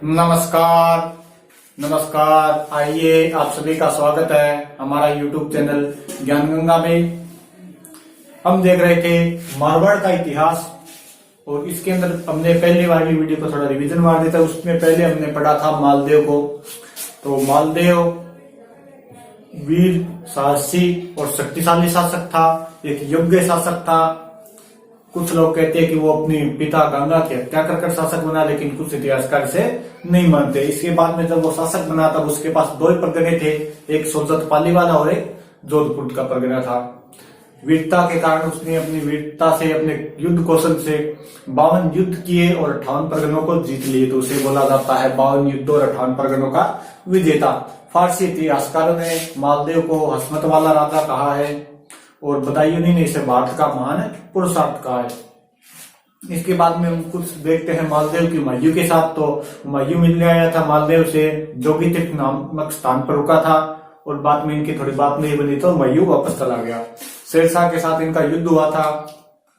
नमस्कार। नमस्कार, आइए आप सभी का स्वागत है हमारा YouTube चैनल ज्ञान गंगा में। हम देख रहे थे मारवाड़ का इतिहास और इसके अंदर हमने पहली वाली वीडियो को थोड़ा रिवीजन मार दिया था। उसमें पहले हमने पढ़ा था मालदेव को। तो मालदेव वीर, साहसी और शक्तिशाली शासक था, एक योग्य शासक था। कुछ लोग कहते हैं कि वो अपनी पिता गंगा की हत्या कर शासक बना, लेकिन कुछ इतिहासकार इसे नहीं मानते। इसके बाद में जब वो शासक बना तब उसके पास दो ही परगने थे, एक सोजत पाली वाला और एक जोधपुर का परगना था। वीरता के कारण उसने अपनी वीरता से, अपने युद्ध कौशल से 52 युद्ध किए और 58 परगनों को जीत लिए। तो उसे बोला जाता है 52 युद्ध और 58 परगनों का विजेता। फारसी इतिहासकारों ने मालदेव को हसमत वाला राजा कहा है और बदायूंनी ने इसे भारत का महान पुरुषार्थ कहा है। इसके बाद में हम कुछ देखते हैं मालदेव की हुमायूं के साथ। तो हुमायूं मिलने आया था मालदेव से, जोगी तीर्थ नामक स्थान पर रुका था और बाद में इनकी थोड़ी बात नहीं बनी तो हुमायूं वापस चला गया। शेरशाह के साथ इनका युद्ध हुआ था,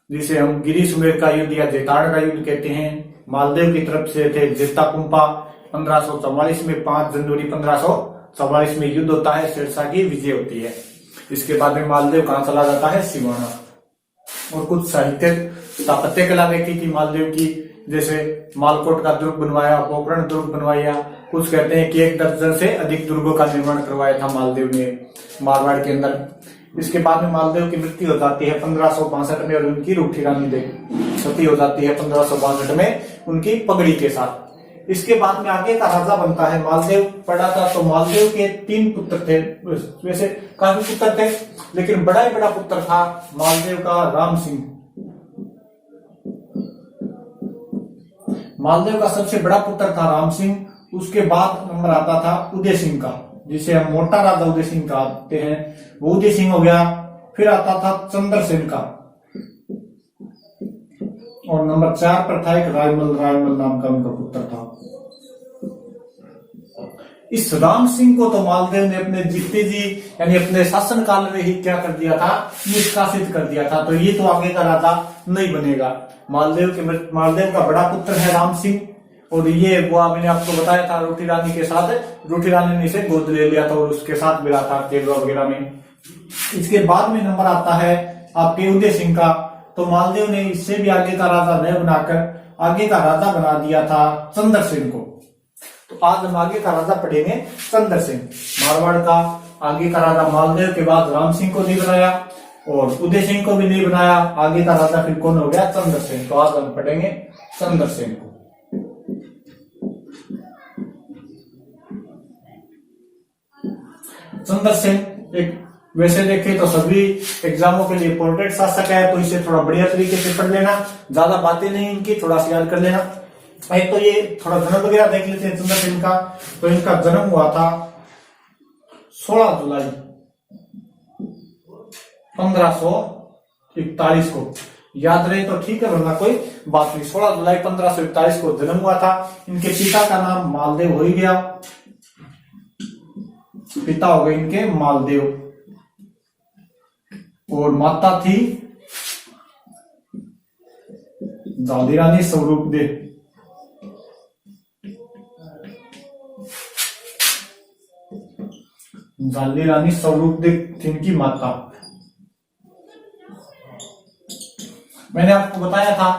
जिसे हम गिरी सुमेर का युद्ध या जेताड़ का युद्ध कहते हैं। मालदेव की तरफ से थे जेता कुंपा। 1544 में 5 जनवरी 1544 में युद्ध होता है, शेरशाह की विजय होती है। इसके बाद में मालदेव कहां चला जाता है? सिवाना। और कुछ साहित्य स्थापत्य कला देखी थी मालदेव की, जैसे मालकोट का दुर्ग बनवाया, पोखरण दुर्ग बनवाया। कुछ कहते हैं कि 1 दर्जन से अधिक दुर्गों का निर्माण करवाया था मालदेव ने मारवाड़ के अंदर। इसके बाद में मालदेव की मृत्यु हो जाती है 1562 में और उनकी रूठी रानी सती हो जाती है 1562 में उनकी पगड़ी के साथ। इसके बाद में आगे का राजा बनता है मालदेव। पढ़ा था तो मालदेव के 3 पुत्र थे, वैसे काफी पुत्र थे, लेकिन बड़ा ही बड़ा पुत्र था मालदेव का राम सिंह। मालदेव का सबसे बड़ा पुत्र था राम सिंह। उसके बाद नंबर आता था उदय सिंह का, जिसे हम मोटा राजा उदय सिंह कहते हैं, वो उदय सिंह हो गया। फिर आता था चंद्रसेन का और नंबर 4 पर था एक रायमल नाम का उनका पुत्र था। इस राम सिंह को तो मालदेव ने अपने जीते जी यानी अपने शासन काल में ही क्या कर दिया था? निष्कासित कर दिया था। तो ये तो आगे का राजा नहीं बनेगा। मालदेव का बड़ा पुत्र है राम सिंह और ये वो मैंने आपको बताया था रूठी रानी के साथ, रूठी रानी ने इसे गोद ले लिया था और उसके साथ मिला था केरवा वगैरह में। इसके बाद में नंबर आता है आपके उदय सिंह का। तो मालदेव ने इससे भी आगे का राजा न बनाकर आगे का राजा बना दिया था चंद्रसेन को। तो आज हम आगे का राजा पढ़ेंगे चंद्रसेन। मारवाड़ का आगे का राजा मालदेव के बाद राम सिंह को नहीं बनाया और उदय सिंह को भी नहीं बनाया। आगे का राजा फिर कौन हो गया? चंद्रसेन। तो आज हम पढ़ेंगे चंद्रसेन को। चंद्रसेन एक वैसे देखें तो सभी एग्जामों के लिए इंपोर्टेंट शासक है, तो इसे थोड़ा बढ़िया तरीके से पढ़ लेना। ज्यादा बातें नहीं इनकी, थोड़ा सा याद कर लेना। एक तो ये थोड़ा जन्म वगैरह देख लेते हैं चंद्रसेन का। तो इनका जन्म हुआ था 16 जुलाई 1541 को। याद रहे तो ठीक है, वरना कोई बात नहीं। 16 जुलाई 1541 को जन्म हुआ था। इनके पिता का नाम मालदेव हो ही गया, पिता हो गए इनके मालदेव और माता थी जाली रानी स्वरूप दे। जाली रानी स्वरूप दे थी इनकी माता। मैंने आपको बताया था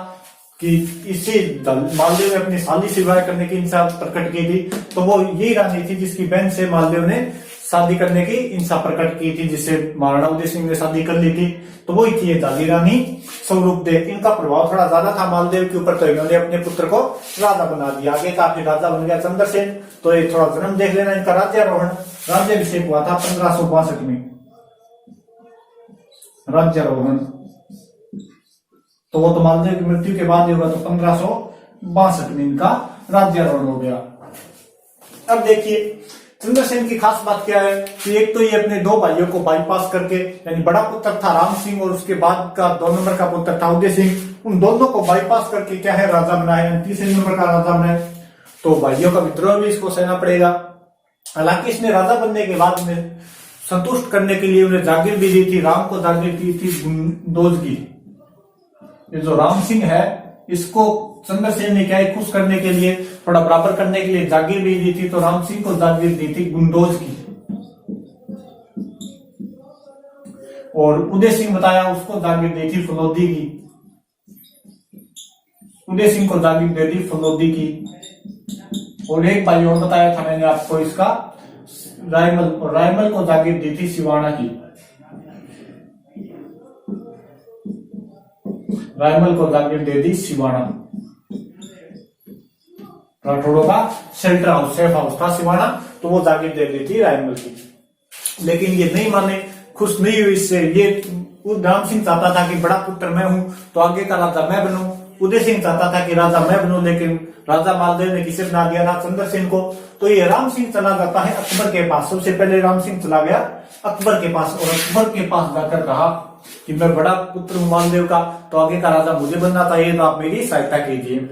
कि इसी मालदेव ने अपनी शादी से विवाह करने की इच्छा प्रकट की थी। तो वो यही रानी थी जिसकी बहन से मालदेव ने शादी करने की इच्छा प्रकट की थी, जिससे महाराणा उदय सिंह ने शादी कर ली थी। तो वही थी जाली रानी स्वरूप दे। इनका प्रभाव थोड़ा ज्यादा था मालदेव के ऊपर, तो इन्होंने अपने पुत्र को राजा बना दिया। आगे काफी राजा बन गया चंद्रसेन। तो ये थोड़ा जन्म देख लेना। इनका राज्याभिषेक हुआ था 1562 में, राज्यारोहण। तो वो तो मालदेव की मृत्यु के बाद होगा, तो 1562 में इनका राज्यारोहण हो गया। अब देखिए चंद्रसेन की खास बात क्या है कि एक तो ये अपने 2 भाइयों को बाईपास करके, यानी बड़ा पुत्र था राम सिंह और उसके बाद का 2 नंबर का पुत्र था उदय सिंह, उन दोनों को बाईपास करके क्या है राजा बनाया, 3 नंबर का राजा बनाया। तो भाइयों का विद्रोह भी इसको सहना पड़ेगा। हालांकि इसने राजा बनने के बाद में संतुष्ट करने के लिए उन्हें जागीर भी दी थी। राम को जागीर दी थी गुंदोज की। ये जो राम सिंह है इसको चंद्रसेन ने क्या है, खुश करने के लिए, थोड़ा बराबर करने के लिए जागीर भी दी थी। तो राम सिंह को जागीर दी थी गुंडोज की, और उदय सिंह बताया उसको जागीर दी थी फलोदी की। उदय सिंह को जागीर दे दी फलोदी की। और एक भाई और बताया था मैंने आपको इसका, रायमल, और रायमल को जागीर दी थी सिवाना की। रायमल को जागीर दे दी सिवाना। राठौड़ों का शेल्टर हाउस, सेफ हाउस था सिवाना, तो वो जागीर दे दी थी रायमल की। लेकिन ये नहीं माने, खुश नहीं हुई इससे। ये राम सिंह चाहता था कि बड़ा पुत्र मैं हूं तो आगे का राजा मैं बनूं। उदय सिंह चाहता था कि राजा मैं बनूं, लेकिन राजा मालदेव ने किसे बना दिया था, चंद्रसेन को। तो ये राम सिंह चला जाता है अकबर के पास। सबसे पहले राम सिंह चला गया अकबर के पास, और अकबर के पास जाकर कहा कि मैं बड़ा पुत्र हूं मालदेव का, तो आगे का राजा मुझे बनना चाहिए, तो आप मेरी सहायता कीजिए।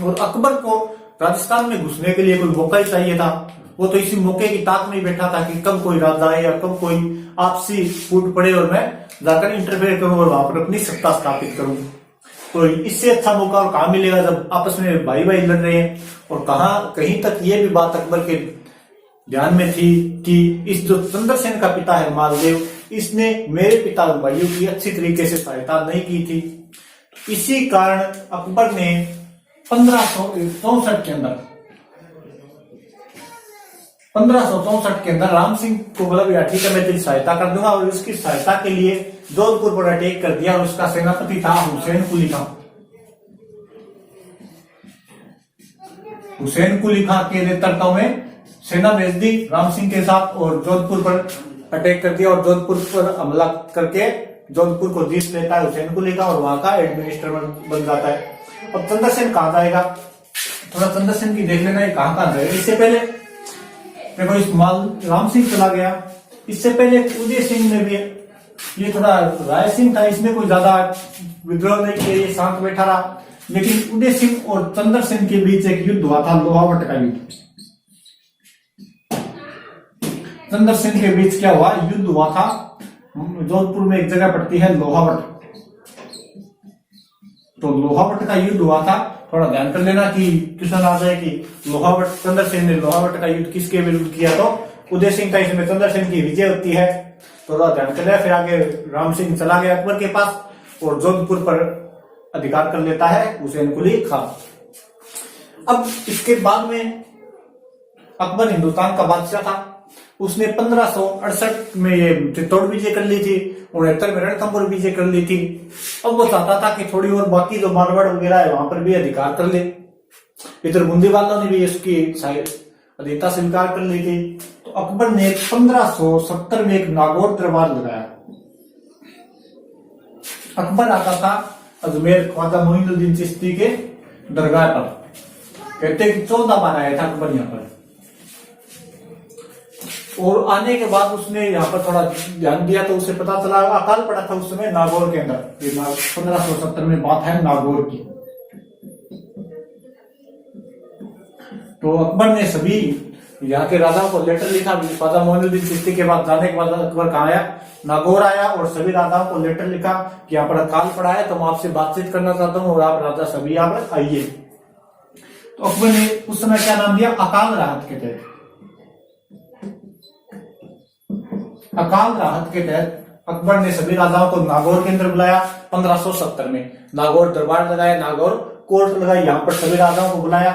और अकबर को राजस्थान में घुसने के लिए कोई मौका ही चाहिए था। वो तो इसी मौके की ताक में बैठा था कि कब कोई राजा आए या कब कोई आपसी फूट पड़े और मैं जाकर इंटरफेयर करूं और वहां पर अपनी सत्ता स्थापित करूं। तो इससे अच्छा मौका और कहां मिलेगा जब आपस में भाई भाई लड़ रहे हैं। और कहीं तक ये भी बात अकबर के ध्यान में थी कि इस जो चंद्रसेन का पिता है मालदेव, इसने मेरे पिता और भाइयों की अच्छी तरीके से सहायता नहीं की थी। इसी कारण अकबर ने 1564 के अंदर 1564 के अंदर राम सिंह को बोला भैया ठीक है मैं तेरी सहायता कर दूंगा, और इसकी सहायता के लिए जोधपुर पर अटैक कर दिया। और उसका सेनापति था हुसैन कुली खां। हुसैन कुली खां के नेतृत्व में सेना भेज दी राम सिंह के साथ, और जोधपुर पर अटैक कर दिया। और जोधपुर पर हमला करके जोधपुर को जीत लेता है हुसैन कुली खां, और वहां का एडमिनिस्ट्रेटर बन जाता है। अब चंद्रसेन कहां जाएगा, थोड़ा चंद्रसेन की देख लेना है कहां कहां जाएगा। इससे पहले देखो इस राम सिंह चला गया, इससे पहले उदय सिंह ने भी, ये थोड़ा राय सिंह था, इसमें कोई ज्यादा विद्रोह नहीं किया, ये शांत बैठा रहा। लेकिन उदय सिंह और चंद्रसेन के बीच एक युद्ध हुआ था, लोहावट का युद्ध। चंद्रसेन के बीच क्या हुआ, युद्ध हुआ था। जोधपुर में एक जगह पड़ती है लोहावट, तो लोहावट का युद्ध हुआ था। थोड़ा ध्यान कर लेना कि क्वेश्चन आ जाए कि लोहावट, चंद्रसेन ने लोहावट का युद्ध किसके विरुद्ध किया, तो उदय सिंह का इसमें चंद्रसेन की विजय होती है। थोड़ा ध्यान कर लिया। फिर आगे राम सिंह चला गया अकबर के पास और जोधपुर पर अधिकार कर लेता है हुसैन कुली खां। अब इसके बाद में अकबर हिंदुस्तान का बादशाह था। उसने 1568 में ये चित्तौड़ विजय कर ली थी, 69 में रणथंभौर विजय कर ली थी। अब वो चाहता था कि थोड़ी और बाकी जो मारवाड़ वगैरह है वहां पर भी अधिकार कर ले। इधर बूंदी वालों ने भी इसकी अधीनता स्वीकार कर ली थी। तो अकबर ने 1570 में एक नागौर दरबार लगाया। अकबर आता था अजमेर ख्वाजा मोइनुद्दीन चिश्ती के दरगाह पर। कहते कि 14 बार आया था अकबर यहाँ पर, और आने के बाद उसने यहाँ पर थोड़ा ध्यान दिया तो उसे पता चला अकाल पड़ा था उस समय नागौर के अंदर। 1570 में बात है नागौर की। तो अकबर ने सभी यहाँ के राजाओं को लेटर लिखा। ख्वाजा मोइनुद्दीन चिश्ती के बाद जाने के बाद अकबर कहाँ आया, नागौर आया, और सभी राजाओं को लेटर लिखा कि यहाँ पर अकाल पड़ा है तो मैं आपसे बातचीत करना चाहता हूँ और आप राजा सभी यहाँ पर आइए। तो अकबर ने उस समय क्या नाम दिया, अकाल राहत के तहत। अकाल राहत के तहत अकबर ने सभी राजाओं को नागौर के अंदर बुलाया। 1570 में नागौर दरबार लगाया, नागौर कोर्ट लगाई, यहाँ पर सभी राजाओं को बुलाया।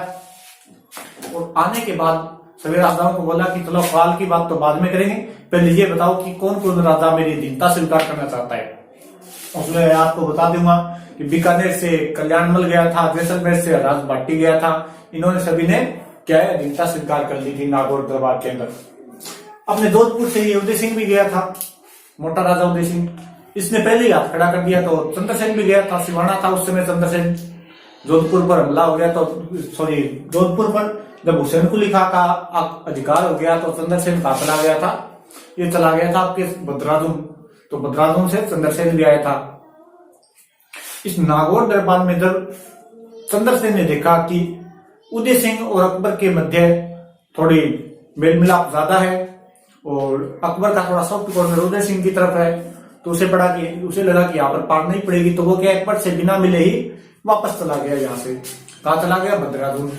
और आने के बाद सभी राजाओं को बोला कि चलो अकाल की बात तो बाद में करेंगे, पहले ये बताओ कि कौन कौन राजा मेरी अधीनता स्वीकार करना चाहता है। उसमें आपको बता दूंगा कि बीकानेर से कल्याणमल गया था, जैसलमेर से राज भाटी गया था। इन्होंने सभी ने क्या है, अधीनता स्वीकार कर ली थी नागौर दरबार के अंदर। अपने जोधपुर से ये उदय सिंह भी गया था, मोटा राजा उदय सिंह, इसने पहले ही हाथ खड़ा कर दिया। तो चंद्रसेन भी गया था, सिवाना था उस समय चंद्रसेन। जोधपुर पर हमला हो गया तो सॉरी जोधपुर पर जब हुसैन कुली खां का अधिकार हो गया तो चंद्रसेन कहाँ चला गया था, ये चला गया था आपके भद्राजुम। तो भद्राजुम से चंद्रसेन भी आया था। इस नागौर दरबार में जब चंद्रसेन ने देखा कि उदय सिंह और अकबर के मध्य थोड़ी मेल मिलाप ज्यादा है और अकबर का थोड़ा सॉफ्ट कॉर्नर उदय सिंह की तरफ है, तो उसे लगा कि यहाँ पर पार नहीं पड़ेगी। तो वो क्या अकबर से बिना मिले ही वापस चला गया यहाँ से। कहा चला गया? बदराजुन।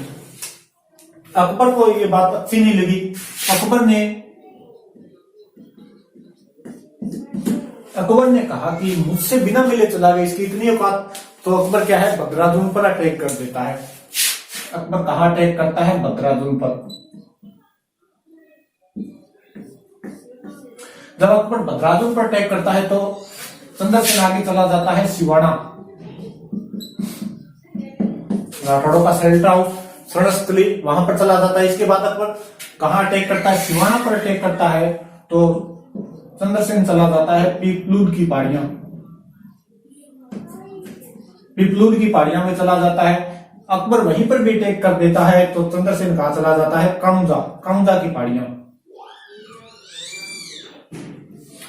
अकबर को ये बात अच्छी नहीं लगी। अकबर ने कहा कि मुझसे बिना मिले चला गया, इसकी इतनी औकात। तो अकबर क्या है, बदराजुन पर अटैक कर देता है। अकबर कहाँ अटैक करता है? बदराजुन पर। जब अकबर बदराजुन पर अटैक करता है तो चंद्रसेन आगे चला जाता है सिवाना, राठौड़ों का शेल्टर हाउस, रणस्थली, वहां पर चला जाता है। इसके बाद अकबर कहाँ अटैक करता है? सिवाना पर अटैक करता है। तो चंद्रसेन चला जाता है पीपलूद की पहाड़ियां, पीपलूद की पहाड़ियां में चला जाता है। अकबर वहीं पर भी अटैक कर देता है। तो चंद्रसेन कहाँ चला जाता है? कानुजा की पहाड़ियां।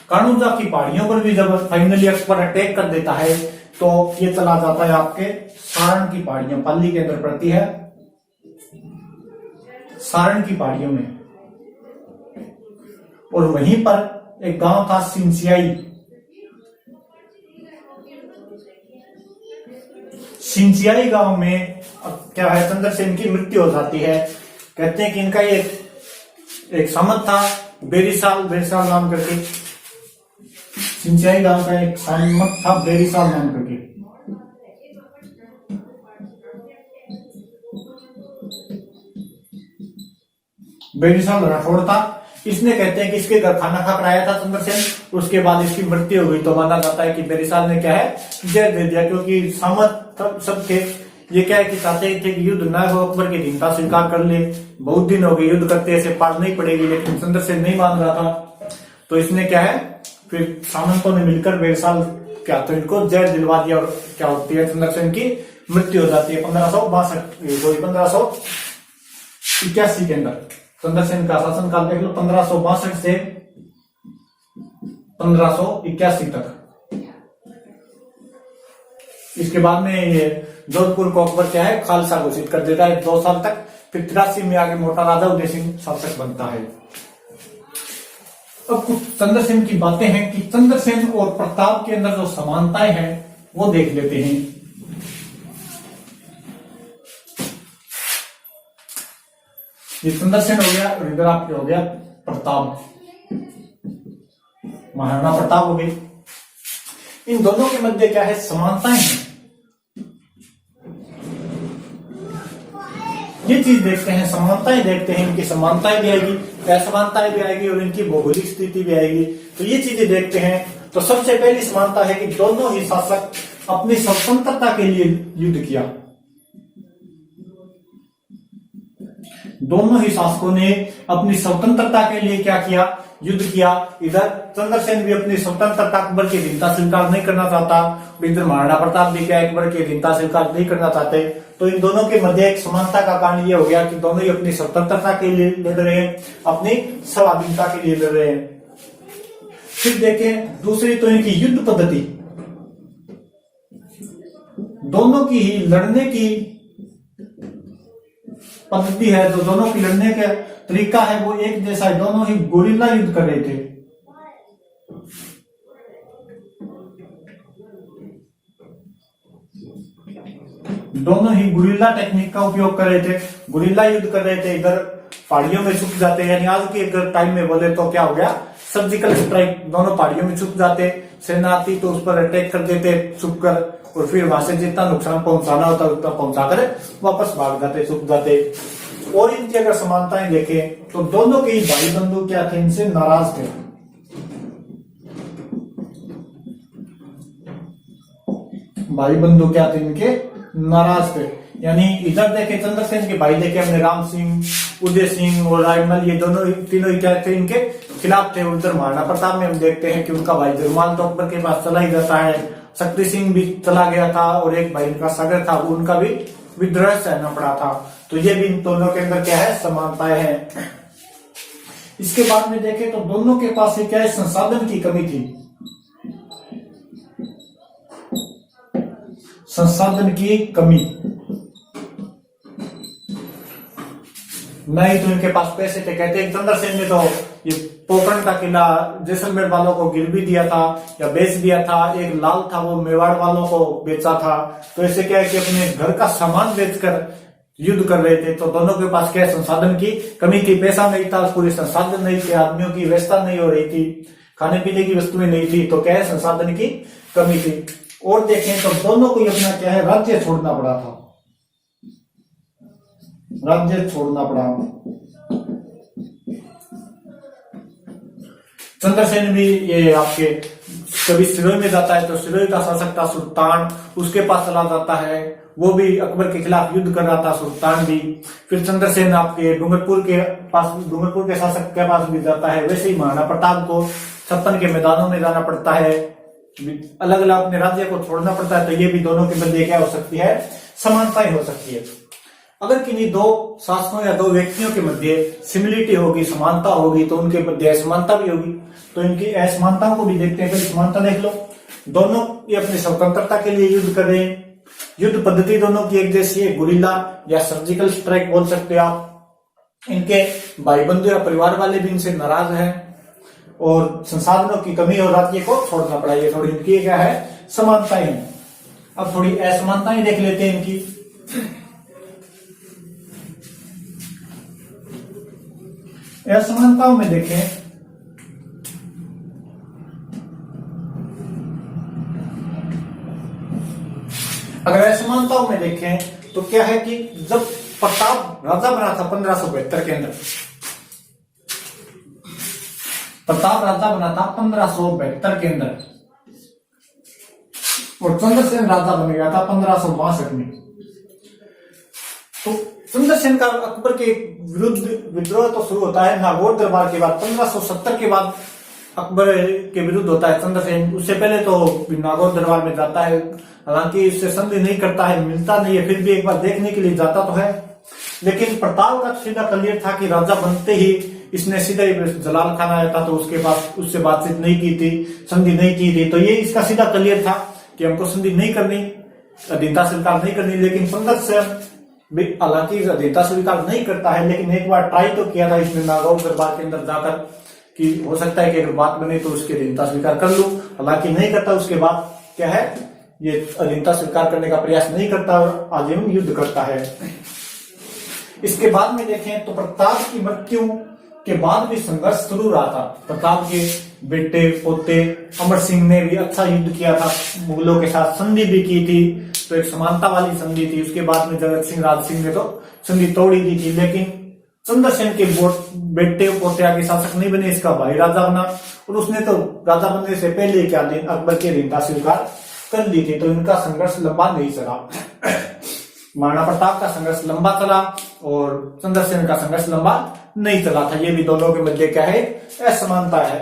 कानुजा की पहाड़ियों पर भी जब फाइनली अकबर अटैक कर देता है तो ये चला जाता है आपके सारण की पहाड़ियां, पाली के अंदर पड़ती है, सारण की पहाड़ियों में। और वहीं पर एक गांव था सिंचियाई गांव में क्या है, चंद्रसेन की मृत्यु हो जाती है। कहते हैं कि इनका एक सामंत था बेरीसाल नाम करके, सिंचियाई गांव का एक सामंत था बेरीसाल नाम करके। बेरीसाल राठौड़ था। इसने कहते हैं कि इसके घर खाना खाकर आया था चंद्रसेन, उसके बाद इसकी मृत्यु हो गई। तो माना जाता है कि बेरीसाल ने क्या है, जहर दे दिया, क्योंकि सामंत सब थे। ये क्या है कि चाहते थे कि युद्ध न हो, अकबर की दीनता स्वीकार कर ले, बहुत दिन हो गए युद्ध करते, ऐसे पार नहीं पड़ेगी, लेकिन चंद्रसेन नहीं मान रहा था। तो इसने क्या है, फिर सामंतों ने मिलकर बेरीसाल क्या तो इनको जहर दिलवा दिया, और क्या होती है, चंद्रसेन की मृत्यु हो जाती है 1581 के अंदर। चंद्रसेन का शासनकाल देख लो, 1562 से 1581 तक। इसके बाद में ये जोधपुर को अकबर क्या है, खालसा घोषित कर देता है 2 साल तक। फिर 83 में आगे मोटा राजा उदय सिंह शासक बनता है। अब कुछ चंद्रसेन की बातें हैं कि चंद्रसेन और प्रताप के अंदर जो समानताएं हैं वो देख लेते हैं। ये चंद्रसेन हो गया, और इधर आपके हो गया प्रताप, महाराणा प्रताप हो गए। इन दोनों के मध्य क्या है, समानताएं हैं। ये चीज देखते हैं, समानताएं देखते हैं, इनकी समानताएं भी आएगी, असमानताएं भी आएगी, और इनकी भौगोलिक स्थिति भी आएगी। तो ये चीजें देखते हैं। तो सबसे पहली समानता है कि दोनों ही शासक अपनी स्वतंत्रता के लिए युद्ध किया। दोनों ही शासकों ने अपनी स्वतंत्रता के लिए क्या किया, युद्ध किया। इधर चंद्रसेन भी अपनी स्वतंत्रता, अकबर की अधीनता स्वीकार नहीं करना चाहता, और इधर महाराणा प्रताप भी क्या अकबर की अधीनता स्वीकार नहीं करना चाहते। तो इन दोनों के मध्य एक समानता का कारण ये हो गया कि दोनों ही अपनी स्वतंत्रता के लिए लड़ रहे हैं, अपनी स्वाधीनता के लिए लड़ रहे हैं। फिर देखें दूसरी तो इनकी युद्ध पद्धति, दोनों की ही लड़ने की पद्धति है, जो दोनों की लड़ने का तरीका है वो एक जैसा है। दोनों ही गुरिल्ला युद्ध कर रहे थे। दोनों ही गुरिल्ला टेक्निक का उपयोग कर रहे थे, गुरिल्ला युद्ध कर रहे थे। इधर पहाड़ियों में छुप जाते, यानी आज के अगर टाइम में बोले तो क्या हो गया, सर्जिकल स्ट्राइक। दोनों पहाड़ियों में छुप जाते, सेना आती तो उस पर अटैक कर देते छुप कर, और फिर वहां से जितना नुकसान पहुंचाना होता उतना पहुंचाकर वापस भाग जाते, छुप जाते। और इनकी अगर समानताएं देखें तो दोनों के ही भाई बंधु क्या थे, इनसे नाराज थे। भाई बंधु क्या थे, इनके नाराज थे। यानी इधर देखे चंद्रसेन के भाई देखे हमने राम सिंह, उदय सिंह और रायमल, ये दोनों तीनों क्या थे, इनके खिलाफ थे। उधर महाराणा प्रताप में हम देखते हैं कि उनका भाई जरमान तो अकबर के पास चला ही जाता है, शक्ति सिंह भी चला गया था, और एक भाई इनका सागर था, उनका भी विद्रोह सहना पड़ा था। तो ये भी इन दोनों के अंदर क्या है, समानताएं हैं। इसके बाद में देखें तो दोनों के पास क्या है, संसाधन की कमी थी, संसाधन की कमी। नहीं तो इनके पास पैसे थे। कहते हैं चंद्रसेन ने तो ये पोखरण का किला जैसलमेर वालों को गिर भी दिया था या बेच दिया था। एक लाल था वो मेवाड़ वालों को बेचा था। तो ऐसे क्या है कि अपने घर का सामान बेचकर युद्ध कर रहे थे। तो दोनों के पास क्या संसाधन की कमी थी, पैसा नहीं था, पूरे संसाधन नहीं थे, आदमियों की व्यवस्था नहीं हो रही थी, खाने पीने की वस्तुएं नहीं थी, तो क्या है संसाधन की कमी थी। और देखें तो दोनों को अपना क्या है राज्य छोड़ना पड़ा था, राज्य छोड़ना पड़ा। चंद्रसेन भी ये आपके कभी सिरोही में जाता है तो सिरोही का शासक था सुल्तान, उसके पास चला जाता है, वो भी अकबर के खिलाफ युद्ध कर रहा था सुल्तान भी। फिर चंद्रसेन आपके डूंगरपुर के शासक के पास भी जाता है। वैसे ही महाराणा प्रताप को 56 के मैदानों में जाना पड़ता है, अलग अलग अपने राज्य को छोड़ना पड़ता है। तो ये भी दोनों के मध्य क्या हो सकती है, समानताएं हो सकती है। अगर किन्हीं दो शासकों या दो व्यक्तियों के मध्य सिमिलिटी होगी, समानता होगी, तो उनके मध्य असमानता भी होगी। तो इनकी असमानताओं को भी देखते हैं। पहले समानता देख लो, दोनों ये अपनी स्वतंत्रता के लिए युद्ध कर रहे हैं। युद्ध पद्धति दोनों की एक जैसी है, गुरिल्ला या सर्जिकल स्ट्राइक बोल सकते हो आप। इनके भाई बंधु या परिवार वाले भी इनसे नाराज हैं और संसाधनों की कमी और राज्य को छोड़ना पड़ा। ये थोड़ी इनकी क्या है, समानताएं हैं। अब थोड़ी असमानताएं देख लेते हैं इनकी। असमानताओं में देखें अगर असमानताओं में देखें तो क्या है कि जब प्रताप राजा बना था 1572 के अंदर, प्रताप राजा बना था 1572 के अंदर और चंद्रसेन राजा बन गया था 1562 में। तो चंद्रसेन का अकबर के विरुद्ध विद्रोह तो शुरू होता है नागौर दरबार के बाद, 1570 के बाद अकबर के विरुद्ध होता है चंद्रसेन। उससे पहले तो नागौर दरबार में जाता है, हालांकि इससे संधि नहीं करता है, मिलता नहीं है, फिर भी एक बार देखने के लिए जाता तो है। लेकिन प्रताप का सीधा क्लियर था कि राजा बनते ही इसने सीधा जलाल खान आया था तो उसके पास उससे बातचीत नहीं की थी, संधि नहीं की थी। तो ये इसका सीधा क्लियर था कि हमको संधि नहीं करनी, अधीनता स्वीकार नहीं करनी। लेकिन चंद्रसेन हालांकि अधीनता स्वीकार नहीं करता है, लेकिन एक बार ट्राई तो किया था इसने नागौर दरबार के अंदर जाकर कि हो सकता है कि अगर बात बने तो उसकी अधीनता स्वीकार कर लूं, हालांकि नहीं करता। उसके बाद क्या है, ये अधीनता स्वीकार करने का प्रयास नहीं करता और आजीवन युद्ध करता है। इसके बाद में देखें तो प्रताप की मृत्यु के बाद भी संघर्ष शुरू रहा था। प्रताप के बेटे पोते अमर सिंह ने भी अच्छा युद्ध किया था, मुगलों के साथ संधि भी की थी, तो एक समानता वाली संधि थी। उसके बाद में जगत सिंह राज सिंह ने तो संधि तोड़ी दी थी। लेकिन चंद्रसेन के बेटे पोते आगे शासक नहीं बने, इसका भाई राजा बना और उसने तो राजा बनने से पहले क्या दिन अकबर की अधीनता स्वीकार कर ली थी। तो इनका संघर्ष लंबा नहीं चला। महाराणा प्रताप का संघर्ष लंबा चला और चंद्रसेन का संघर्ष लंबा नहीं चला था। ये भी दोनों के मध्य क्या है, असमानता है।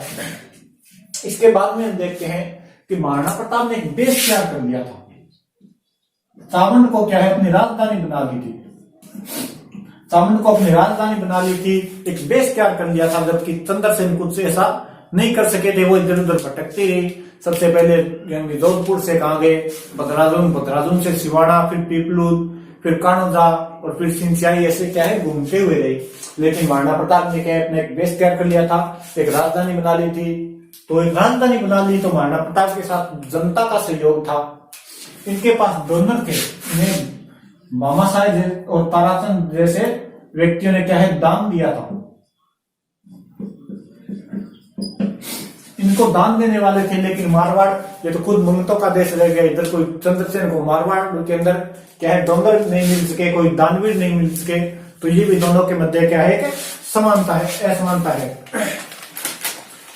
इसके बाद में हम देखते हैं कि महाराणा प्रताप ने एक बेस तैयार कर लिया था। चावंड को क्या है, अपनी राजधानी बना ली थी। चावंड को अपनी राजधानी बना ली थी, एक बेस तैयार कर लिया था। जबकि चंद्रसेन कुछ से ऐसा नहीं कर सके थे, वो इधर उधर भटकते रहे। सबसे पहले जोधपुर से कहा गए बदराजुन से सिवाड़ा, फिर पीपलूद, फिर कानोजा और फिर सिंचाई, ऐसे क्या है घूमते हुए रहे। लेकिन महाराणा प्रताप ने क्या अपने एक बेस तैयार कर लिया था, एक राजधानी बना ली थी। तो एक राजधानी बना ली तो महाराणा प्रताप के साथ जनता का सहयोग था। इनके पास डोनर थे, इन्हें मामा साहेब और ताराचंद जैसे व्यक्तियों ने क्या है दान दिया था। इनको दान देने वाले थे। लेकिन मारवाड़ ये तो खुद मंगतों का देश रह गया। इधर कोई चंद्रसेन को मारवाड़ के अंदर क्या है डोंगर नहीं मिल सके, कोई दानवीर नहीं मिल सके। तो ये भी दोनों के मध्य क्या है कि समानता है, असमानता है।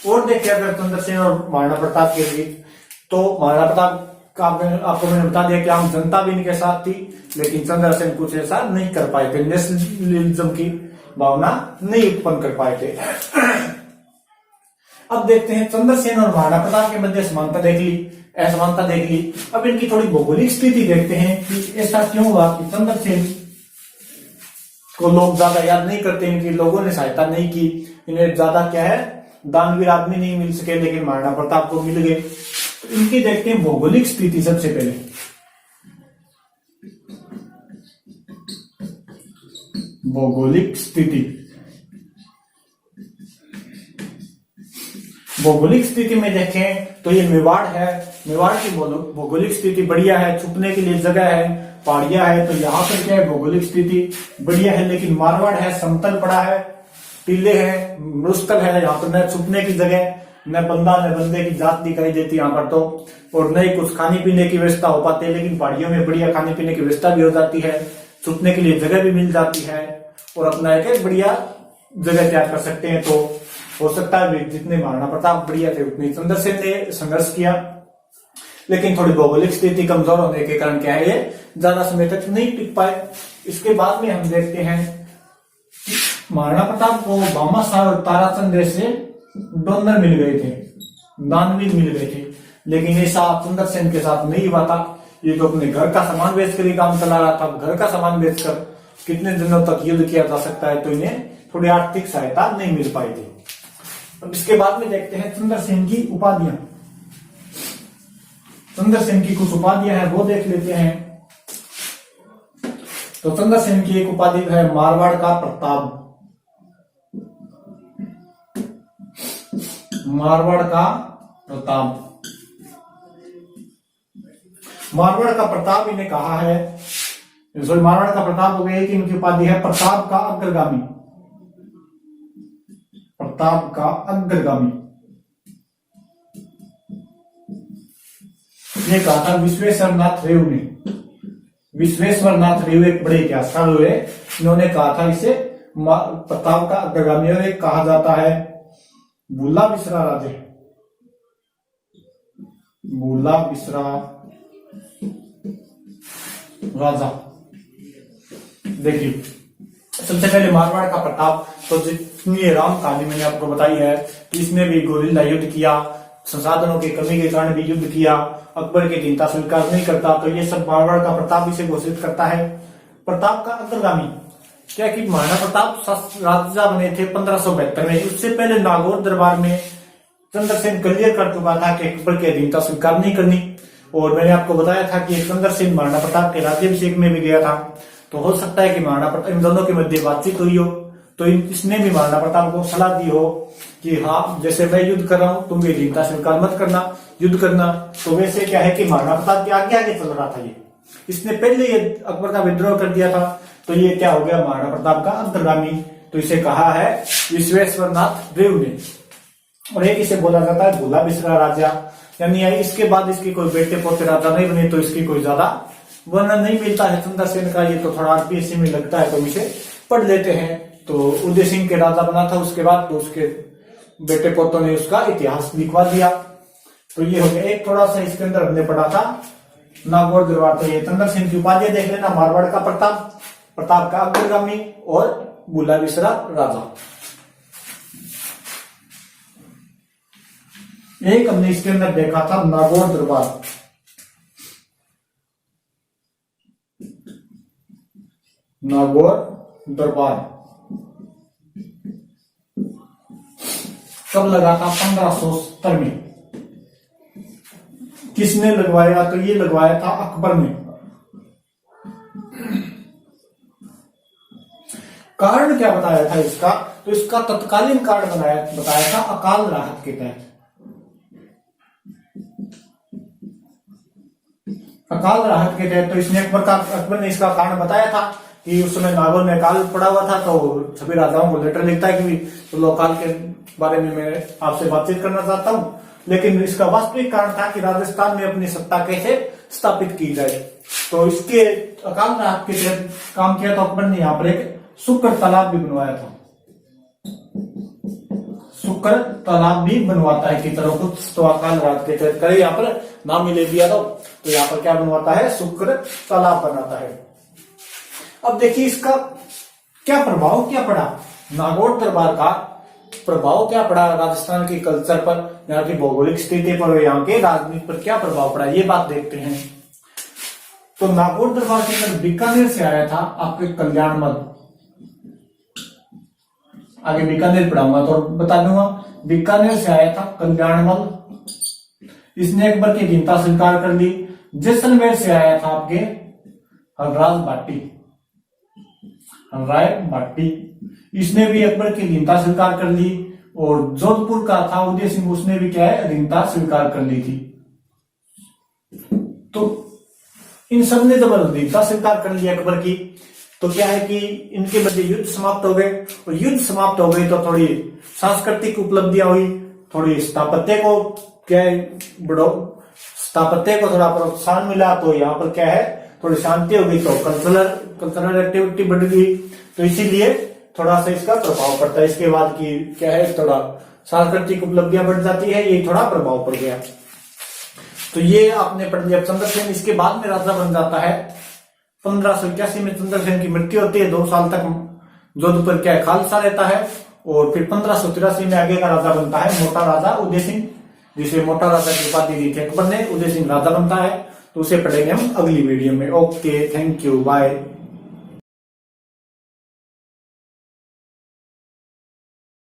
और देखिए अगर चंद्रसेन और महाराणा प्रताप के बीच, तो महाराणा प्रताप का आपको मैंने बता दिया कि आम जनता भी इनके साथ थी, लेकिन चंद्रसेन कुछ ऐसा नहीं कर पाए थे, नेशनलिज्म की भावना नहीं उत्पन्न कर पाए थे। अब देखते हैं चंद्रसेन और महाराणा प्रताप के मध्य समानता देख ली, असमानता देख ली। अब इनकी थोड़ी भौगोलिक स्थिति देखते हैं कि ऐसा क्यों हुआ कि चंद्रसेन को लोग ज्यादा याद नहीं करते, इनकी लोगों ने सहायता नहीं की, इन्हें ज्यादा क्या है दानवीर आदमी नहीं मिल सके, लेकिन महाराणा प्रताप को मिल गए। इनकी देखते हैं भौगोलिक स्थिति। सबसे पहले भौगोलिक स्थिति, भौगोलिक स्थिति में देखें तो ये मेवाड़ है। मेवाड़ की भौगोलिक स्थिति बढ़िया है, छुपने के लिए जगह है, पहाड़ियां है, तो यहाँ पर क्या है भौगोलिक स्थिति बढ़िया है। लेकिन मारवाड़ है, समतल पड़ा है, टीले है, मरुस्थल है, यहाँ पर न छुपने की जगह, न बंदा न बंदे की जात दिखाई देती यहाँ पर तो, और न ही कुछ खाने पीने की व्यवस्था हो पाती है। लेकिन पहाड़ियों में बढ़िया खाने पीने की व्यवस्था भी हो जाती है, छुपने के लिए जगह भी मिल जाती है, और अपना एक बढ़िया जगह तैयार कर सकते हैं। तो हो सकता है जितने महाराणा प्रताप बढ़िया थे उतने चंद्रसेन ने संघर्ष किया, लेकिन थोड़ी भौगोलिक स्थिति कमजोर होने के कारण क्या है ये ज्यादा समय तक नहीं टिक पाए। इसके बाद में हम देखते हैं महाराणा प्रताप को भामाशाह और ताराचंद जैसे डोनर मिल गए थे, दानवीर मिल गए थे, लेकिन ऐसा चंद्रसेन के साथ नहीं हुआ था। ये तो अपने घर का सामान बेचकर ही काम चला रहा था। घर का सामान बेचकर कितने दिनों तक युद्ध किया जा सकता है, तो इन्हें थोड़ी आर्थिक सहायता नहीं मिल पाई थी। अब इसके बाद में देखते हैं चंद्रसेन की उपाधियां। चंद्रसेन की कुछ उपाधियां हैं वो देख लेते हैं। तो चंद्रसेन की एक उपाधि है मारवाड़ का प्रताप। मारवाड़ का प्रताप, मारवाड़ का प्रताप इन्हें कहा है, सॉरी मारवाड़ का प्रताप हो गया कि इनकी उपाधि है प्रताप का अग्रगामी। प्रताप का अग्रगामी ये कहा था विश्वेश्वर नाथ रेव ने। विश्वेश्वर नाथ रेव एक बड़े इतिहासकार हुए, इन्होंने कहा था इसे प्रताप का अग्रगामी। और एक कहा जाता है भूला बिसरा राजे, भूला बिसरा राजा। देखिए सबसे पहले मारवाड़ का प्रताप, तो जितनी राम कहानी मैंने आपको बताई है कि इसने भी गोरिल्ला युद्ध किया, संसाधनों की कमी के कारण भी युद्ध किया, अकबर की चिंता स्वीकार नहीं करता, तो ये सब मारवाड़ का प्रताप इसे घोषित करता है। प्रताप का अग्रगामी क्या कि महाराणा प्रताप राजा बने थे 1572 में। उससे पहले नागौर दरबार में चंद्रसेन क्लियर कर चुका था कि अकबर की अधीनता स्वीकार नहीं करनी, और मैंने आपको बताया था कि चंद्रसेन महाराणा प्रताप के राज्याभिषेक में भी गया था। तो हो सकता है कि महाराणा प्रताप इन दोनों के मध्य बातचीत हुई हो, तो इसने भी महाराणा प्रताप को सलाह दी हो कि हाँ जैसे मैं युद्ध कर रहा हूं तुम भी अधीनता स्वीकार मत करना, युद्ध करना। तो वैसे क्या है कि महाराणा प्रताप के आगे आगे चल रहा था ये, इसने पहले ये अकबर का विद्रोह कर दिया था, तो ये क्या हो गया महाराणा प्रताप का अंतर्गामी। तो इसे कहा है विश्वेश्वर नाथ रेव ने। और एक इसे बोला जाता है भूला बिसरा राजा, यानी इसके बाद इसके कोई बेटे पोते राजा नहीं बने, तो इसकी कोई ज्यादा वर्णन नहीं मिलता है चंद्रसेन का। ये तो थोड़ा आरपीएससी में लगता है, तो इसे पढ़ लेते हैं। तो उदय सिंह के राजा बना था, उसके बाद तो उसके बेटे पोतों ने उसका इतिहास लिखवा दिया। तो ये हो गया एक थोड़ा सा इसके अंदर हमने पढ़ा था नागौर दरबार। तो ये चंद्रसेन की उपाधि देख लेना, मारवाड़ का प्रताप, प्रताप का अग्रगामी और भूला बिसरा राजा। एक हमने इसके अंदर देखा था नागौर दरबार। नागौर दरबार कब लगा था? 1570 में। किसने लगवाया? तो ये लगवाया था अकबर ने। कारण क्या बताया था इसका? तो इसका तत्कालीन कारण बताया था अकाल राहत के तहत। अकाल राहत के तहत तो इसने अकबर ने इसका कारण बताया था कि उस समय नागौर में अकाल पड़ा हुआ था, तो सभी राजाओं को लेटर लिखता है कि तो अकाल के बारे में मैं आपसे बातचीत करना चाहता हूं। लेकिन इसका वास्तविक कारण था कि राजस्थान में अपनी सत्ता कैसे स्थापित की जाए। तो इसके अकाल राहत के तहत काम किया, तो अकबर ने यहाँ पर एक शुक्र तालाब भी बनवाया था। शुक्र तालाब भी बनवाता है कि चलो कुछ तो अकाल राहत के तहत करे, यहाँ पर नाम ही ले दिया तो यहाँ पर क्या बनवाता है? शुक्र तालाब बनाता है। अब देखिए इसका क्या प्रभाव क्या पड़ा, नागौर दरबार का प्रभाव क्या पड़ा राजस्थान के कल्चर पर, यहाँ की भौगोलिक स्थिति पर, यहाँ के राजनीति पर क्या प्रभाव पड़ा, ये बात देखते हैं। तो नागौर दरबार के अंदर बीकानेर से आया था आपके कल्याणमल, आगे बीकानेर पढ़ाऊंगा तो बता दूंगा। बीकानेर से आया था कल्याणमल, इसने अकबर की अधीनता स्वीकार कर ली। जैसलमेर से आया था आपके हरराज भाटी, हरराय भाटी, इसने भी अकबर की अधीनता स्वीकार कर ली। और जोधपुर का था उदय सिंह, उसने भी क्या है अधीनता स्वीकार कर ली थी। तो इन सब ने जब अधीनता स्वीकार कर लिया अकबर की, तो क्या है कि इनके मध्य युद्ध समाप्त हो गए, और युद्ध समाप्त हो गई तो थोड़ी सांस्कृतिक उपलब्धियां हुई, थोड़ी स्थापत्य को क्या है स्थापत्य को थोड़ा प्रोत्साहन मिला, तो यहाँ पर क्या है थोड़ी शांति हो गई, तो कल्चरल एक्टिविटी बढ़ गई, तो इसीलिए थोड़ा सा इसका प्रभाव पड़ता है। इसके बाद की क्या है थोड़ा सांस्कृतिक उपलब्धियां बढ़ जाती है, ये थोड़ा प्रभाव पड़ गया। तो ये आपने पढ़ लिया चंद्रसेन। इसके बाद में राजा बन जाता है 1581 में चंद्रसेन की मृत्यु होती है। 2 साल तक जोधपुर क्या खालसा रहता है, और फिर 1583 में आगे का राजा बनता है मोटा राजा उदय सिंह, जिसे मोटा राजा की उपाधि दी थी अकबर ने। उदय सिंह राजा बनता है, तो उसे पढ़ेंगे हम अगली वीडियो में। Okay, thank you, bye.